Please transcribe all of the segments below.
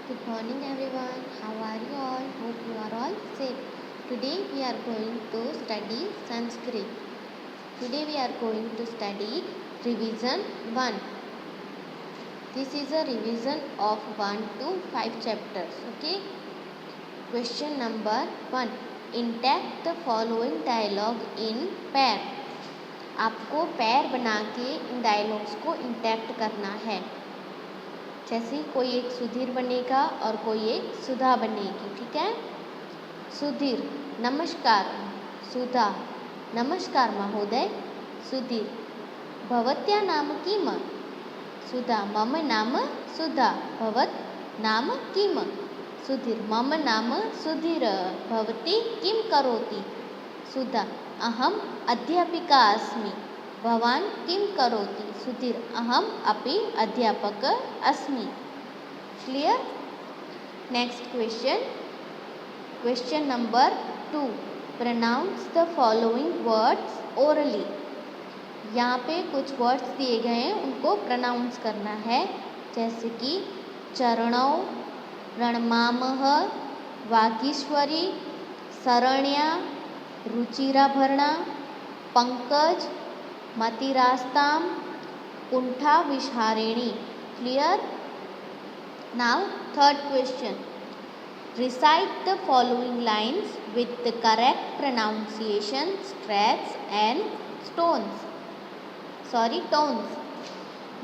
Good morning everyone. How are you all? Hope you are all safe. Today we are going to study Sanskrit. Today we are going to study revision 1. This is a revision of 1 to 5 chapters. Okay. Question number 1. Intact the following dialogue in pair. आपको पैर बना के इन dialogues को intact करना है। जैसे कोई एक सुधीर बनेगा और कोई एक सुधा बनेगी। ठीक है। सुधीर नमस्कार। सुधा नमस्कार महोदय। सुधीर भवत्या नाम किम। सुधा मम नाम सुधा। भवत नाम किम। सुधीर मम नाम सुधीर। भवती किं करोति। सुधा अहम अध्यापिका अस्मि। भवान् किं करोति। सुधीर अहम अपि अध्यापक अस्मि। Clear. Next question number 2. Pronounce the following words orally. यहाँ पे कुछ वर्ड्स दिए गए हैं, उनको प्रोनाउंस करना है। जैसे कि चरणौ, रणमामः, वागीश्वरी, शरण्या, रुचिराभरणा, पंकज, मतिरास्ताम, कुंठा विहारिणी। Clear. Now third question. Recite the following lines with the correct pronunciation, stress and tones.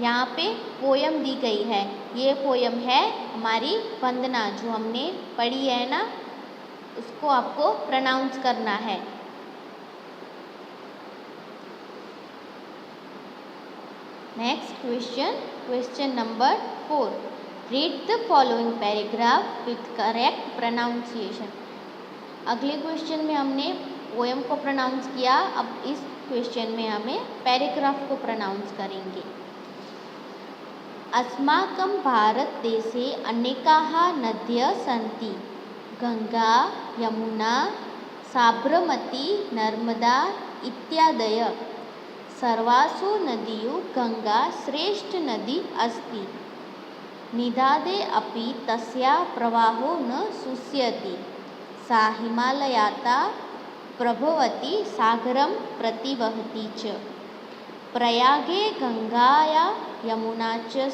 यहाँ पे पोयम दी गई है। ये पोयम है हमारी वंदना, जो हमने पढ़ी है ना, उसको आपको प्रोनाउंस करना है। Next question number 4. Read the following paragraph with correct pronunciation. अगले क्वेश्चन में हमने पोयम को प्रोनाउंस किया, अब इस क्वेश्चन में हमें पैराग्राफ को प्रोनाउंस करेंगे। अस्माकं भारतदेशे अनेकाः नद्यः सन्ति। गंगा, यमुना, साबरमती, नर्मदा इत्यादयः। सर्वासु नदीषु गंगा श्रेष्ठ नदी अस्ति। निदादे अपि तस्याः प्रवाहो न शुष्यति। सा हिमालयात् प्रभवति सागरं प्रति वहति च। प्रयागे गंगायाः यमुना च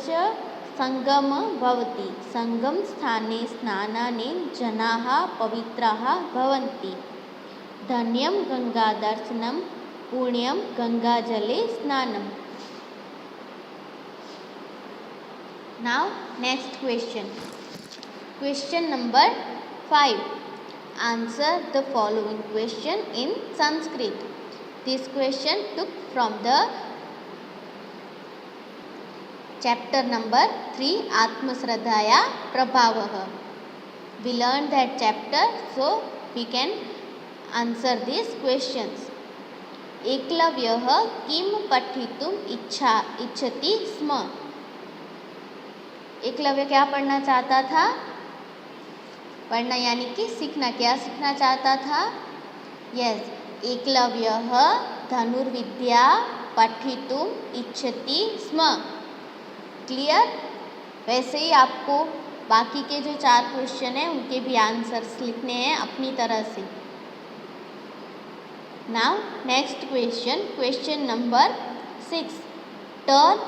संगमः भवति। संगमस्थाने स्नानेन जनाः पवित्राः भवन्ति। धन्यं गंगादर्शनं पुण्यं गंगाजले स्नानम। Now next question number 5. Answer the following question in Sanskrit. This question took from the chapter number 3 आत्मश्रद्धया प्रभावः. We learn that chapter, so we can answer this questions. एकलव्यः किं पठितुम् इच्छति स्म. एकलव्य क्या पढ़ना चाहता था. पढ़ना यानी कि सीखना. क्या सीखना चाहता था. यस, एकलव्यः धनुर्विद्या पठितुम् इच्छति स्म. क्लियर. वैसे ही आपको बाकी के जो 4 क्वेश्चन हैं उनके भी आंसर्स लिखने हैं अपनी तरह से. Now next question number 6. Turn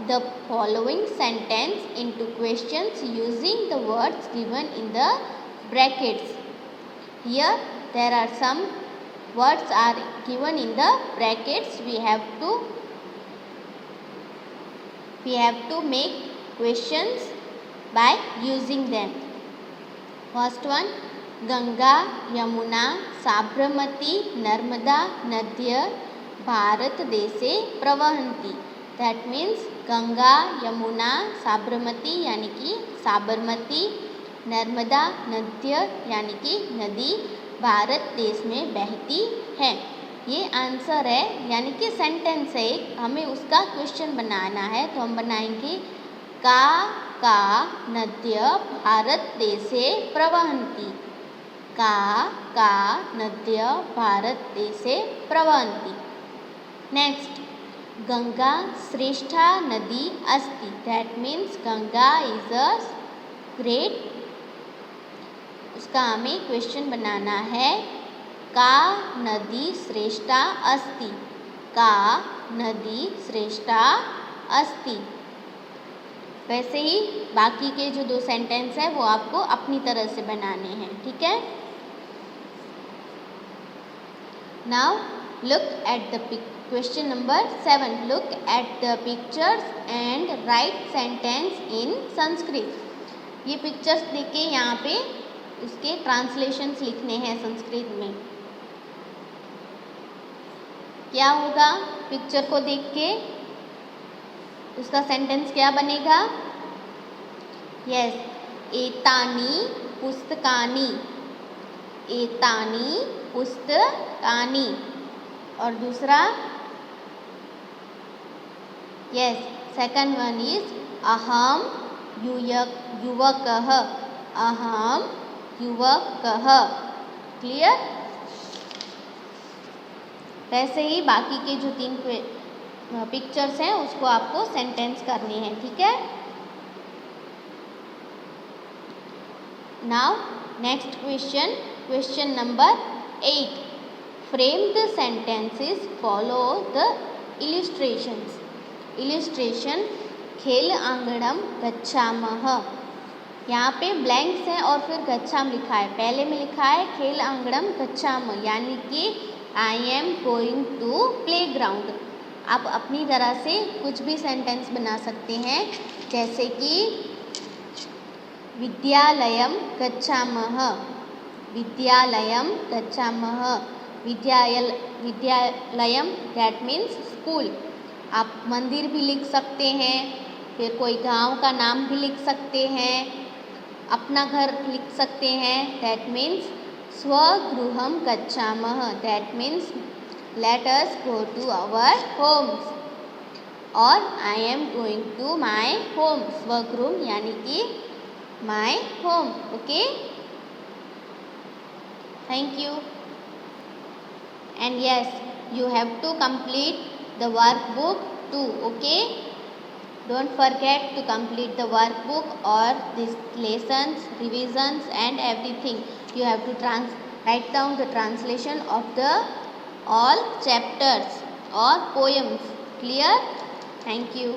the following sentence into questions using the words given in the brackets. Here there are some words are given in the brackets. We have to make questions by using them. First one, Ganga, Yamuna, Sabarmati, Narmada नद्यः भारतदेशे प्रवहन्ति. That means Ganga, Yamuna, Sabarmati यानी कि साबरमती, नर्मदा नद्यः यानी कि नदी भारत देश में बहती है. ये आंसर है, यानी कि सेंटेंस है. हमें उसका क्वेश्चन बनाना है, तो हम बनाएंगे का नद्यः भारत देशे प्रवहन्ति. का नद्यः भारत देशे प्रवहन्ति. नेक्स्ट, गंगा श्रेष्ठा नदी अस्ति. That means Ganga is a great उसका हमें क्वेश्चन बनाना है। का नदी श्रेष्ठा अस्ति, का नदी श्रेष्ठा अस्ति। वैसे ही बाकी के जो 2 सेंटेंस है वो आपको अपनी तरह से बनाने हैं, ठीक है। Now look at the question number 7। Look at the pictures and right sentence in Sanskrit. ये पिक्चर्स देख के यहाँ पे उसके ट्रांसलेशंस लिखने हैं संस्कृत में। क्या होगा? पिक्चर को देख के उसका सेंटेंस क्या बनेगा? यस, एतानी पुस्तकानि, एतानी पुस्तकानि। और दूसरा, यस, सेकंड वन इज अहम युवकः, अहम युवकः। क्लियर? वैसे ही बाकी के जो 3 पिक्चर्स हैं उसको आपको सेंटेंस करने हैं, ठीक है। Now next question, question number 8। Frame the sentences, follow the illustrations. Illustration, खेल आंगणम गच्छामः। यहाँ पे ब्लैंक्स हैं और फिर गच्छाम लिखा है। पहले में लिखा है खेल आंगणम गच्छामः, यानी कि I am going to play ground. आप अपनी तरह से कुछ भी सेंटेंस बना सकते हैं, जैसे कि विद्यालयम गच्छामः, विद्यालयम गच्छामः। Vidyalayam that means school. आप मंदिर भी लिख सकते हैं, फिर कोई गांव का नाम भी लिख सकते हैं, अपना घर लिख सकते हैं, दैट मीन्स स्वगृहम गच्छामः, that means let us go to our homes. और I am going to my home, स्वगृह यानी कि my home. Okay, thank you. And yes, you have to complete the workbook too, okay? Don't forget to complete the workbook or these lessons, revisions and everything. You have to write down the translation of the all chapters or poems. Clear? Thank you.